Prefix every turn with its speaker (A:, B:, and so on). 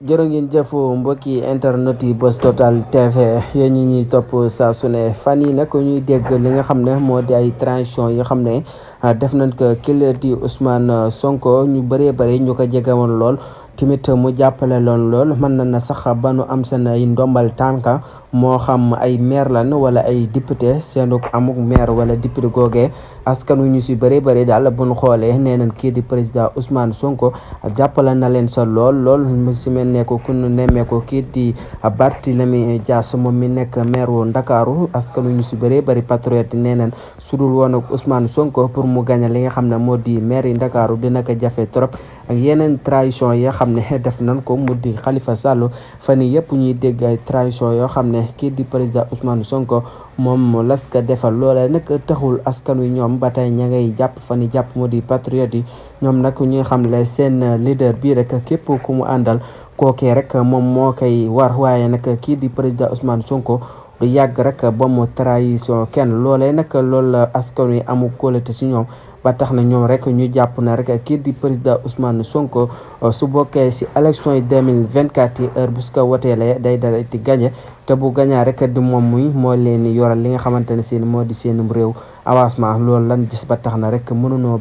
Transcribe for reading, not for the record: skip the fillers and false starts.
A: jërë ngeen jëf mbokki internet yi Buzz Total TV yéen ñi ñuy topp saa su ne fan yi nag ñuy dégg li nga xam ne moo di ay transition yi nga xam ne def nañ ko kii di Ousmane Sonko ñu bëree bëri ñu ko jege woon lool. timit mu jàppale loon lool mën na na sax ba nu am seen ay ndombal tànka moo xam ay maire lan wala ay député seenu amuk maire wala député googee askan wi ñu si bëri bëri daal bu ñu xoolee nee nañ kii di président Ousmane Sonko jàppale na leen sa lool mu si mel ne ko ku ñu nemmee ko kii di Barthélémy Dias moom mi nekk maire wu Ndakaaru askan wi ñu si bëri bëri patriote nee nañ sudul woon ak Ousmane Sonko pour mu gagné li nga xam ne moo di maire yi Ndakaaru dina ko jafe trop ak yeneen trahison yi xam ne def nañ ko mu di Khalifa Sall fan yii yëpp ñuy dégg ay trahison yoo xam ne kii di président Ousmane Sonko moom las ko defal loolee nag taxul askan wi ñoom ba tey ña ngay jàpp fan yii jàpp mu di patriote yi ñoom nag ñuy xam le seen leader bii rek képp ku mu àndal kookee rek moom moo koy war waaye nag kii di président Ousmane Sonko du yàgg rek ba mu trahison kenn loolee nag loolu la askan wi amu kóolute si ñoom ba tax na ñoom rek ñu jàpp na rek kii di président Ousmane Sonko su bokkee si élection yi 2024 yi heure bu su ko woteelee day dal di gagné te bu gañaa rek di moom muy moo leen yoral li nga xamante ne seen moo di seen réew avancement loolu lan gis ba tax na rek mënunoo